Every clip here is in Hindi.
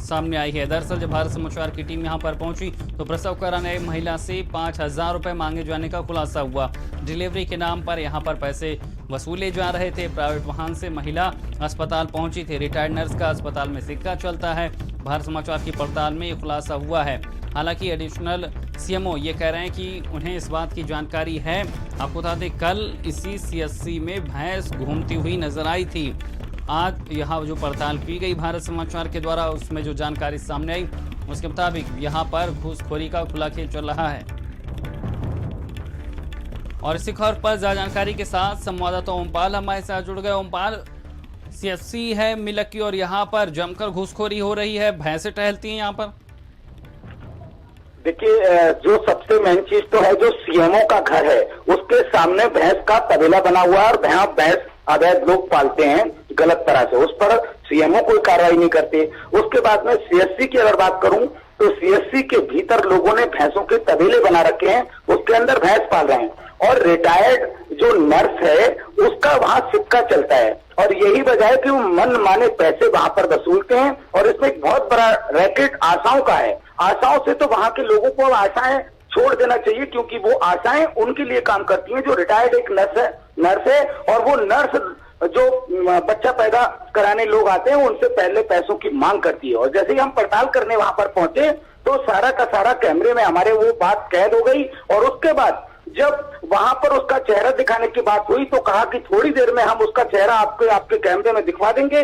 सामने आई है। दरअसल जब भारत समाचार की टीम यहां पर पहुंची तो प्रसव कराने आई महिला से 5,000 रुपए मांगे जाने का खुलासा हुआ। डिलीवरी के नाम पर यहां पर पैसे वसूले जा रहे थे। प्राइवेट वाहन से महिला अस्पताल पहुंची थी। रिटायर्ड नर्स का अस्पताल में सिक्का चलता है। भारत समाचार की पड़ताल में ये खुलासा हुआ है। हालांकि एडिशनल सीएमओ ये कह रहे हैं कि उन्हें इस बात की जानकारी है। आपको बता दें, कल इसी सीएससी में भैंस घूमती हुई नजर आई थी। आज यहाँ जो पड़ताल की गई भारत समाचार के द्वारा, उसमें जो जानकारी सामने आई उसके मुताबिक यहाँ पर घूसखोरी का खुला खेल चल रहा है। और इसी खबर पर ज्यादा जानकारी के साथ संवाददाता ओमपाल हमारे साथ जुड़ गए। ओमपाल, सीएससी है मिलक की और यहाँ पर जमकर घूसखोरी हो रही है, भैंसे टहलती हैं यहाँ पर। देखिए, जो सबसे मेन चीज तो है, जो सीएमओ का घर है उसके सामने भैंस का तबेला बना हुआ है और भैंस अवैध लोग पालते हैं गलत तरह से। उस पर सीएमओ कोई कार्रवाई नहीं करते। उसके बाद में सीएससी की अगर बात करूं तो सीएससी के भीतर लोगों ने भैंसों के तबेले बना रखे हैं, उसके अंदर भैंस पाल रहे हैं और रिटायर्ड जो नर्स है उसका वहां सिक्का चलता है। और यही वजह है कि वो मन माने पैसे वहां पर वसूलते हैं और इसमें एक बहुत बड़ा रैकेट आशाओं का है। आशाओं से तो वहां के लोगों को आशाएं छोड़ देना चाहिए, क्योंकि वो आशाएं उनके लिए काम करती हैं। जो रिटायर्ड एक नर्स है और वो नर्स जो बच्चा पैदा कराने लोग आते हैं उनसे पहले पैसों की मांग करती है। और जैसे ही हम पड़ताल करने वहां पर पहुंचे तो सारा का सारा कैमरे में हमारे वो बात कैद हो गई। और उसके बाद जब वहां पर उसका चेहरा दिखाने की बात हुई तो कहा कि थोड़ी देर में हम उसका चेहरा आपके कैमरे में दिखवा देंगे।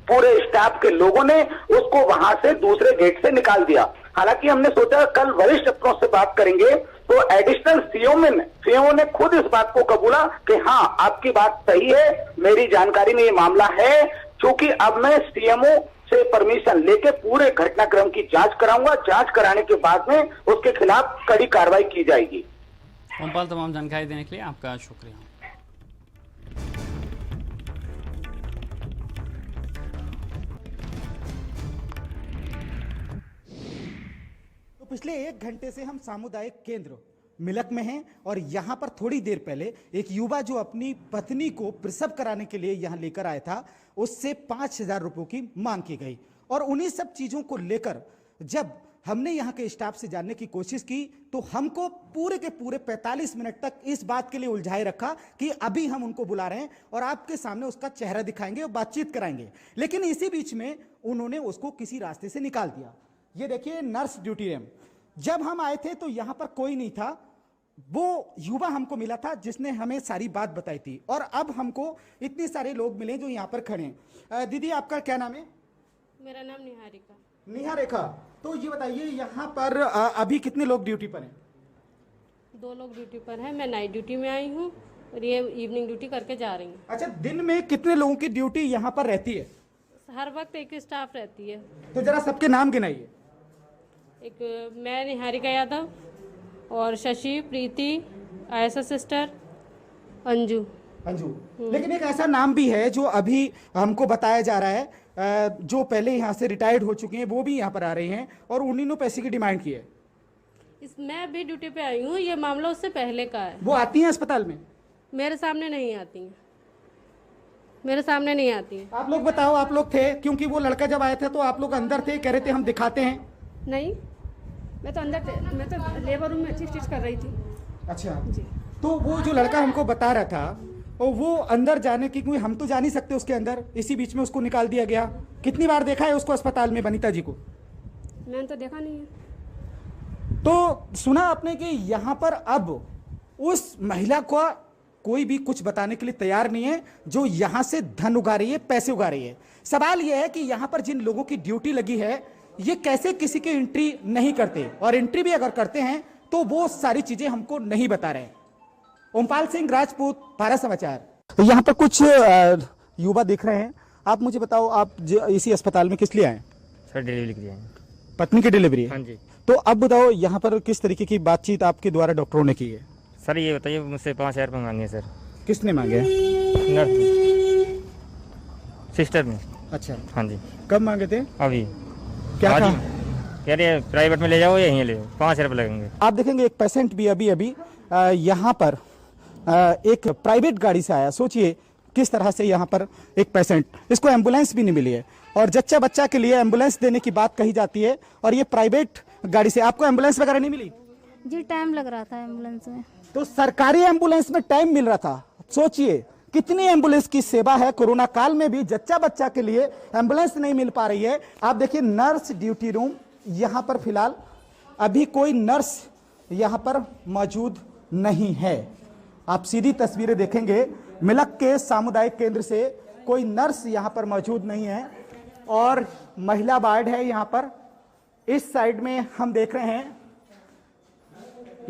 पूरे स्टाफ के लोगों ने उसको वहां से दूसरे गेट से निकाल दिया। हालांकि हमने सोचा कल वरिष्ठ अफसरों से बात करेंगे तो एडिशनल सीएमओ ने खुद इस बात को कबूला कि हाँ, आपकी बात सही है, मेरी जानकारी में ये मामला है। क्योंकि अब मैं सीएमओ से परमिशन लेके पूरे घटनाक्रम की जांच कराऊंगा। जांच कराने के बाद में उसके खिलाफ कड़ी कार्रवाई की जाएगी। ओमपाल, तमाम जानकारी देने के लिए आपका शुक्रिया। पिछले 1 घंटे से हम सामुदायिक केंद्र मिलक में हैं और यहाँ पर थोड़ी देर पहले एक युवा जो अपनी पत्नी को प्रसव कराने के लिए यहाँ लेकर आया था, उससे 5,000 रुपयों की मांग की गई। और उन्हीं सब चीज़ों को लेकर जब हमने यहाँ के स्टाफ से जानने की कोशिश की तो हमको पूरे के पूरे 45 मिनट तक इस बात के लिए उलझाए रखा कि अभी हम उनको बुला रहे हैं और आपके सामने उसका चेहरा दिखाएंगे और बातचीत कराएंगे। लेकिन इसी बीच में उन्होंने उसको किसी रास्ते से निकाल दिया। ये देखिए नर्स ड्यूटी रूम। जब हम आए थे तो यहां पर कोई नहीं था। वो युवा हमको मिला था जिसने हमें सारी बात बताई थी और अब हमको इतने सारे लोग मिले जो यहां पर खड़े हैं। दीदी, आपका क्या नाम है? मेरा नाम निहारिका। निहारिका, तो ये बताइए यहां पर अभी कितने लोग ड्यूटी पर हैं? 2 लोग ड्यूटी पर हैं। मैं नाइट ड्यूटी में आई हूँ और ये इवनिंग ड्यूटी करके जा रही हूँ। अच्छा, दिन में कितने लोगों की ड्यूटी यहाँ पर रहती है? हर वक्त एक स्टाफ रहती है। तो जरा सबके नाम गिनाइए। एक मैं निहारिका यादव और शशि, प्रीति, आयशा सिस्टर, अंजू। लेकिन एक ऐसा नाम भी है जो अभी हमको बताया जा रहा है, जो पहले यहाँ से रिटायर्ड हो चुके हैं वो भी यहाँ पर आ रहे हैं और उन्हीं ने पैसे की डिमांड की है। मैं भी ड्यूटी पे आई हूँ। ये मामला उससे पहले का है। वो आती हैं अस्पताल में? मेरे सामने नहीं आती हैं। मेरे सामने नहीं आती हैं। आप लोग बताओ, आप लोग थे? क्योंकि वो लड़का जब आया था तो आप लोग अंदर थे, कह रहे थे हम दिखाते हैं। नहीं, मैं तो अंदर मैं तो लेबर रूम में अच्छी स्टिच कर रही थी। अच्छा जी। तो वो जो लड़का हमको बता रहा था और वो अंदर जाने की, क्योंकि हम तो जा नहीं सकते उसके अंदर, इसी बीच में उसको निकाल दिया गया। कितनी बार देखा है उसको अस्पताल में, बनीता जी को? मैंने तो देखा नहीं है। तो सुना आपने कि यहाँ पर अब उस महिला को कोई भी कुछ बताने के लिए तैयार नहीं है, जो यहाँ से धन उगा रही है, पैसे उगा रही है। सवाल यह है कि यहाँ पर जिन लोगों की ड्यूटी लगी है ये कैसे किसी की एंट्री नहीं करते, और एंट्री भी अगर करते हैं तो वो सारी चीजें हमको नहीं बता रहे। ओमपाल सिंह राजपूत, भारत समाचार। यहाँ पर कुछ युवा दिख रहे हैं। आप मुझे बताओ, आप इसी अस्पताल में किस लिए आए? सर, डिलीवरी के लिए। पत्नी की डिलीवरी? हाँ जी। तो अब बताओ यहाँ पर किस तरीके की बातचीत आपके द्वारा डॉक्टरों ने की है? सर ये बताइए, मुझसे 5,000 रुपये मांगे सर। किसने मांगे? नर्स, सिस्टर ने। अच्छा। हाँ जी। कब मांगे थे? अभी। क्या कहा? कह रहे प्राइवेट में ले जाओ या यहीं ले जाओ, 5,000 रुपये लगेंगे। आप देखेंगे एक पेशेंट भी अभी यहाँ पर एक प्राइवेट गाड़ी से आया। सोचिए किस तरह से यहाँ पर एक पेशेंट, इसको एम्बुलेंस भी नहीं मिली है, और जच्चा बच्चा के लिए एम्बुलेंस देने की बात कही जाती है, और ये प्राइवेट गाड़ी से। आपको एम्बुलेंस वगैरह नहीं मिली? जी टाइम लग रहा था एम्बुलेंस में। तो सरकारी एम्बुलेंस में टाइम मिल रहा था। सोचिए कितनी एम्बुलेंस की सेवा है, कोरोना काल में भी जच्चा बच्चा के लिए एम्बुलेंस नहीं मिल पा रही है। आप देखिए नर्स ड्यूटी रूम, यहां पर फिलहाल अभी कोई नर्स यहां पर मौजूद नहीं है। आप सीधी तस्वीरें देखेंगे, मिलक के सामुदायिक केंद्र से कोई नर्स यहां पर मौजूद नहीं है, और महिला वार्ड है यहां पर। इस साइड में हम देख रहे हैं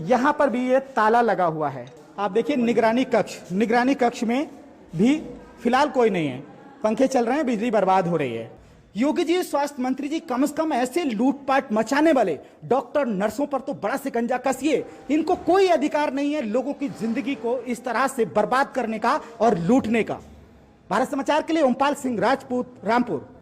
यहां पर भी ये ताला लगा हुआ है। आप देखिए निगरानी कक्ष में भी फिलहाल कोई नहीं है, पंखे चल रहे हैं, बिजली बर्बाद हो रही है। योगी जी, स्वास्थ्य मंत्री जी, कम से कम ऐसे लूटपाट मचाने वाले डॉक्टर नर्सों पर तो बड़ा शिकंजा कसिए। इनको कोई अधिकार नहीं है लोगों की जिंदगी को इस तरह से बर्बाद करने का और लूटने का। भारत समाचार के लिए ओमपाल सिंह राजपूत, रामपुर।